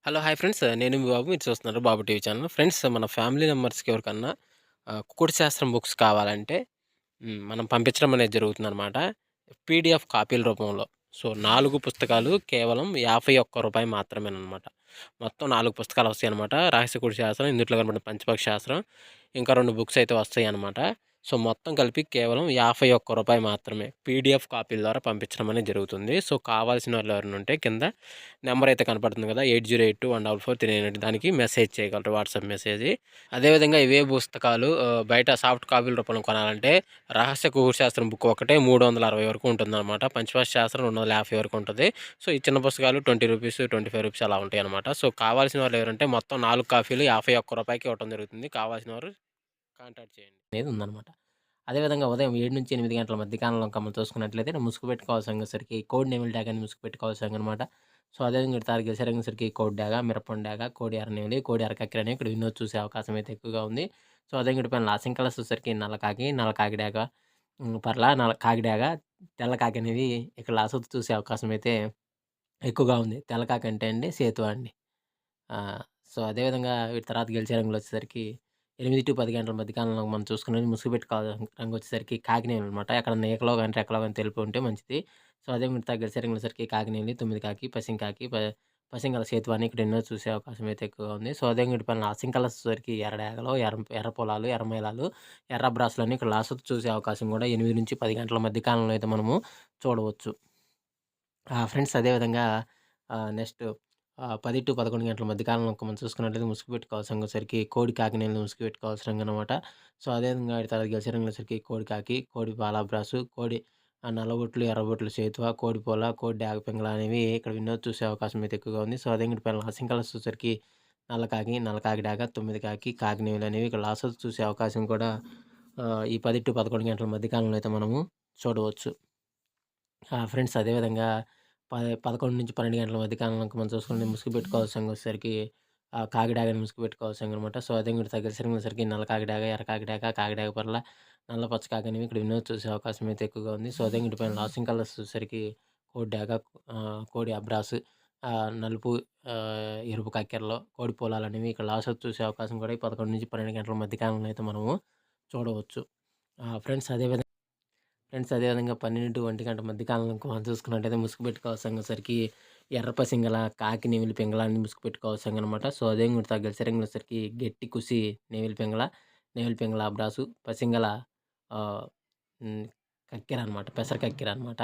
Hello! Hi friends. నేను మీ బాబు. మీరు చూస్తున్నారు బాబు టీవీ ఛానల్. ఫ్రెండ్స్ మన ఫ్యామిలీ మెంబర్స్‌కి ఎవరికన్నా కుకుడు శాస్త్రం బుక్స్ కావాలంటే మనం పంపించడం అనేది జరుగుతుందనమాట. పీడీఎఫ్ కాపీల రూపంలో. సో, 4 పుస్తకాలు కేవలం రూ. 51 మాత్రమేననమాట. మొత్తం 4 పుస్తకాలు వస్తాయనమాట. రహస్య కుడి శాస్త్రం, ఇందుట్లో కనపడిన పంచపక్షి శాస్త్రం, ఇంకా 2 బుక్స్ అయితే వస్తాయనమాట. సో, మొత్తం కలిపి కేవలం రూ. 51 మాత్రమే. పీడీఎఫ్ కాపీల ద్వారా పంపించడం అనేది జరుగుతుంది. సో, కావాల్సిన వాళ్ళు ఎవరైనా ఉంటే కింద నెంబర్ అయితే కనపడుతుంది కదా! 8082144398 దానికి మెసేజ్ చేయగలరు. WhatsApp message. అదేవిధంగా ఇవే పుస్తకాలు బయట సాఫ్ట్ కాపీల రూపంలో కొనాలంటే రహస్య కుకుడు శాస్త్రం బుక్ ఒకటే 360 వరకు ఉంటుందన్నమాట. పంచపక్షి శాస్త్రం 250 వరకు ఉంటది. సో, ఈ చిన్న పుస్తకాలు రూ. 20, రూ. 25 అలా ఉంటాయన్నమాట. సో, కావాల్సిన వాళ్ళు ఎవరంటే మొత్తం 4 కాపీలు రూ. 51కి ఇవ్వటం జరుగుతుంది. కావాల్సిన వారు కాంటాక్ట్ చేయండి అనేది ఉందన్నమాట. అదేవిధంగా ఉదయం 7-8 గంటల మధ్య కాలంలో మనం చూసుకున్నట్లయితే ముసుగు పెట్టుకోవాల్సిన సంగసరికి కోడ్ నేమిల్ డ్యాగ్ అని ముసుగు పెట్టుకోవాల్సిందనమాట. సో, అదేవిధంగా తారీఖు సరికి కోడి డాగ, మిరపండు డాగ, కోడి ఎర్రనేలి, కోడి ఎర్రకక్కిరని ఇక్కడ వినోద్ చూసే అవకాశం అయితే ఎక్కువగా ఉంది. సో, అదేవిధంగా పైన లాసింగ్ కలర్స్ వచ్చేసరికి నల్లకాకి, నల్లకాకి డాగ, పర్లా కాకి డాగ, తెల్ల కాకి అనేది ఇక్కడ లాసొత్తు చూసే అవకాశం అయితే ఎక్కువగా ఉంది. తెల్ల కాకి అంటే అండి సేతువ అండి. సో, అదేవిధంగా వీటి తర్వాత గెలిచే రంగులొచ్చేసరికి 8-10 గంటల మధ్య కాలంలో మనం చూసుకున్నది ముసుగు పెట్టుకోవాలి రంగొచ్చేసరికి కాకినేలనమాట. ఎక్కడన్నా ఈకలో గాని, రెక్కలో గాని తెలుపు ఉంటే మంచిది. సో, అదే మిగతా గెలిచే రంగులొచ్చేసరికి కాకినేని, 9 కాకి, పసింకాకి, పసింగల సేతువ అని ఇక్కడ ఎన్నో చూసే అవకాశం అయితే ఎక్కువగా ఉంది. సో, అదే వీటి పైన లాసింగ్ కలర్స్ వచ్చేసరికి ఎర్ర డేగలు, ఎర్ర పొలాలు, ఎర్ర మైలాలు, ఎర్ర బ్రాసులని ఇక్కడ లాసొత్తు చూసే అవకాశం కూడా 8-10 గంటల మధ్య కాలంలో అయితే మనము చూడవచ్చు. ఫ్రెండ్స్ అదేవిధంగా నెక్స్ట్ 10-11 గంటల మధ్య కాలంలో మనం చూసుకున్నట్లయితే ముసుగు పెట్టుకోవాల్సిన రంగొచ్చేసరికి కోడి కాకినేలను ముసుగు పెట్టుకోవాల్సిన రంగనమాట. సో, అదేవిధంగా తర్వాత గెలిచే రంగులొచ్చేసరికి కోడి కాకి, కోడి పాలాబ్రాసు, కోడి నల్లబొట్లు, ఎర్రబొట్లు సేతువ, కోడి పోల, కోడి డాగ పింగళ అనేవి ఇక్కడ వినోద్ చూసే అవకాశం అయితే ఎక్కువగా ఉంది. సో, అదే పైన లాసింగ్ కలర్స్ వచ్చేసరికి నల్లకాకి, నల్లకాకి డాగ, 9 కాకి, కాకినేవులు అనేవి ఇక్కడ లాసొత్తు చూసే అవకాశం కూడా ఈ 10-11 గంటల మధ్య కాలంలో అయితే మనము చూడవచ్చు. ఫ్రెండ్స్ అదేవిధంగా 11-12 గంటల మధ్య కాలంలో మనం చూసుకుంటే ముసుగు పెట్టుకోవాల్సిన వచ్చేసరికి కాకిడాగని ముసుగు పెట్టుకోవాల్సిందనమాట. సో, అదే మీరు దగ్గరసరికి నల్ల కాకిడాగ, ఎర్ర కాకిడాగ, కాకిడాగ పర్ల, నల్ల పచ్చ కాకనేవి ఇక్కడ వినోద్ చూసే అవకాశం అయితే ఎక్కువగా ఉంది. సో, అదే వీటి పైన లాసింగ్ కలర్స్ చూసేసరికి కోడి డాగ, కోడి అబ్రాసు, నలుపు, ఎరుపు కక్కెరలు, కోడి పొలాలనేవి ఇక్కడ లాసొత్తు చూసే అవకాశం కూడా ఈ 11-12 గంటల మధ్య కాలంలో అయితే మనము చూడవచ్చు. ఫ్రెండ్స్ అదేవిధంగా 12-1 గంట మధ్య కాలంలో మనం చూసుకున్నట్టయితే ముసుగు పెట్టుకోవాల్సరికి ఎర్ర పసింగల, కాకి, నెమిలి పింగళాన్ని ముసుగు పెట్టుకోవాల్సిందనమాట. సో, అదే ఇంకోటి తగ్గలిసే రంగులసరికి గట్టి కుసి, నెమిలి పింగళ అబ్రాసు, పసింగల ఆహ్, హ్మ్, కక్కెర అనమాట. పెసర కక్కెర అనమాట.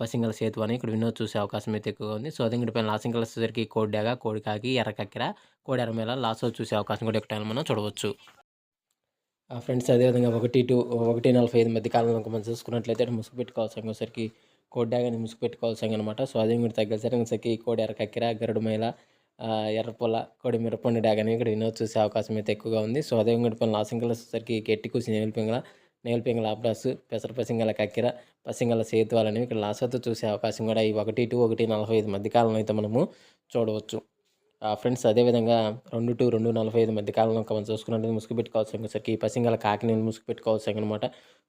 పసింగల సేతు అని ఇక్కడ వినోద్ చూసే అవకాశం అయితే ఎక్కువగా ఉంది. సో, అదే ఇంకోటి పైన లాసింగ్ కలర్స్ వచ్చేసరికి కోడి డేగ, కోడి కాకి, ఎర్ర కక్కెర, కోడి ఎర్రమేల, లాస్ట్‌లో చూసే అవకాశం కూడా ఇక్కడ మనం చూడవచ్చు. ఫ్రెండ్స్ అదేవిధంగా 1-1:45 మధ్య కాలంలో మనం చూసుకున్నట్లయితే ముసుగు పెట్టుకోవాల్సరికి కోడి డాగని ముసుగు పెట్టుకోవాల్సిందనమాట. సో, అదే మీరు తగ్గసరికి కోడి ఎర్ర కక్కెర, గరుడు మైల, ఎర్రపొల, కోడి మిరపండు డాగని ఇక్కడ వినోద్ చూసే అవకాశం అయితే ఎక్కువగా ఉంది. సో, అదే ఇంకోటి పైన లాసింగ్ కలర్సరికి గట్టి కూసి నేల పింగళ అబ్రాసు, పెసర పసింగల కక్కెర, పసింగల సేతువాలనేవి ఇక్కడ లాసొత్తు చూసే అవకాశం కూడా ఈ 1-1:45 మధ్య కాలంలో అయితే మనము చూడవచ్చు. ఫ్రెండ్స్ అదేవిధంగా 2-2:45 మధ్య కాలంలో మనం చూసుకున్నట్లయితే ముసుగు పెట్టుకోవాల్సరికి పసింగల కాకిని ముసుగు పెట్టుకోవాల్సనమాట.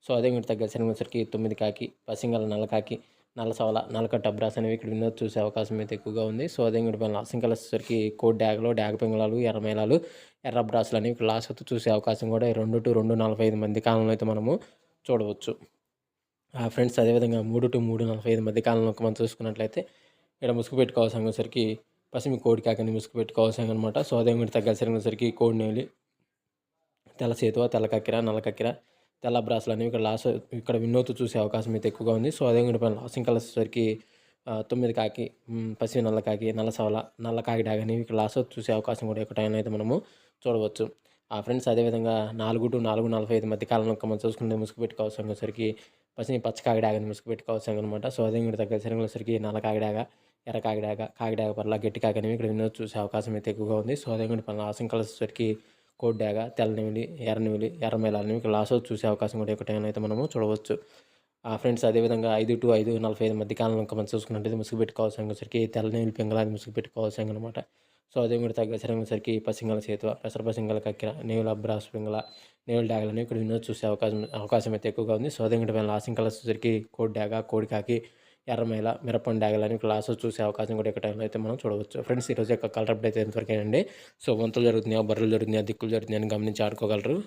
సో, అదే మీరు తగ్గసరికి 9 కాకి, పసింగల నల్ల కాకి, నల్ల సవల, నల్లకట్ట అబ్రాస్ అనేవి ఇక్కడ వినోద్ చూసే అవకాశం అయితే ఎక్కువగా ఉంది. సో, అదే ఇంకోటి పైన లాసింగ్ కలర్సరికి కోడి డాగలు, డాగ పింగళాలు, ఎర్ర మేళాలు, ఎర్ర బ్రాసులు అనేవి ఇక్కడ లాసొత్తు చూసే అవకాశం కూడా 2-2:45 మధ్య కాలంలో అయితే మనము చూడవచ్చు. ఫ్రెండ్స్ అదేవిధంగా 3-3:45 మధ్య కాలంలో మనం చూసుకున్నట్లయితే ఇక్కడ ముసుగు పెట్టుకోవాల్సరికి పసిమి కోడి కాకని ముసుగు పెట్టుకోవాల్సిందనమాట. సో, అదే మీరు తగ్గసరికి కోడి నెమిలి, తెల్ల సేతువ, తెల్ల కక్కెర, నల్ల కక్కెర, తెల్ల బ్రాసులు అనేవి ఇక్కడ వినోద్ చూసే అవకాశం అయితే ఎక్కువగా ఉంది. సో, అదే పైన లాసింగ్ కలర్స్ వచ్చేసరికి 9 కాకి, పసిమి నల్ల కాకి, నల్ల సవల, నల్ల కాకి డాగ్ అనేవి ఇక్కడ చూసే అవకాశం కూడా ఒక టైంలో అయితే మనము చూడవచ్చు. ఫ్రెండ్స్ అదేవిధంగా 4-4:45 మధ్య కాలంలో మనం చూసుకుంటే ముసుగు పెట్టుకోవాల్సరికి పసిమి పచ్చ కాకి డాగని ముసుగు పెట్టుకోవాల్సిందనమాట. సో, అదే మీరు తగ్గసరికి నల్ల కాకి డాగ, ఎర్ర కాకిడాగ, కాకిడాగ పర్ల, గట్టి కాకి అనేవి ఇక్కడ వినోద్ చూసే అవకాశం అయితే ఎక్కువగా ఉంది. సో, అదే పైన లాసింగ్ కలర్స్ వచ్చేసరికి కోడి డాగ, తెల్ల నెమిలి, ఎర్ర మేళ అనేవి ఇక్కడ లాసొత్తు చూసే అవకాశం కూడా ఒక టైంలో అయితే మనము చూడవచ్చు. ఫ్రెండ్స్ అదేవిధంగా 5-5:45 మధ్య కాలంలో మనం చూసుకున్నట్టయితే ముసుగు పెట్టుకోవాల్సరికి తెల్ల నెమిలి పింగళాన్ని ముసుగు పెట్టుకోవాల్సిందనమాట. సో, అదే మీరు తగ్గసరికి పసింగల సేతువ, పెసర పసింగల కక్కెర, నేవుల అబ్రాస్ పింగళ, నేవుల డాగలు అనేవి ఇక్కడ వినోద్ చూసే అవకాశం అవకాశం అయితే ఎక్కువగా ఉంది. సో, అదే పైన లాసింగ్ కలర్స్ వచ్చేసరికి కోడి డాగ, కోడి కాకి, ఎర్రమైల, మిరపండాగలని క్లాసు చూసే అవకాశం కూడా ఇక్కడ టైంలో అయితే మనం చూడవచ్చు. ఫ్రెండ్స్ ఈరోజు యొక్క కలర్ అప్డేట్ అయితే ఎంతవరకేనండి. సో వంతులు జరుగుతున్నాయా, బర్రెలు జరుగుతున్నాయా, దిక్కులు జరుగుతున్నాయా అని గమనించి ఆడుకోగలరు.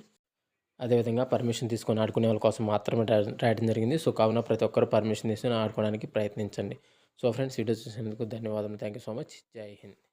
అదేవిధంగా పర్మిషన్ తీసుకొని ఆడుకునే వాళ్ళ కోసం మాత్రమే రాయడం జరిగింది. సో కావున ప్రతి ఒక్కరు పర్మిషన్ తీసుకొని ఆడుకోవడానికి ప్రయత్నించండి. సో ఫ్రెండ్స్ వీడియో చూసినందుకు ధన్యవాదాలు. Thank you so much. జై హింద్.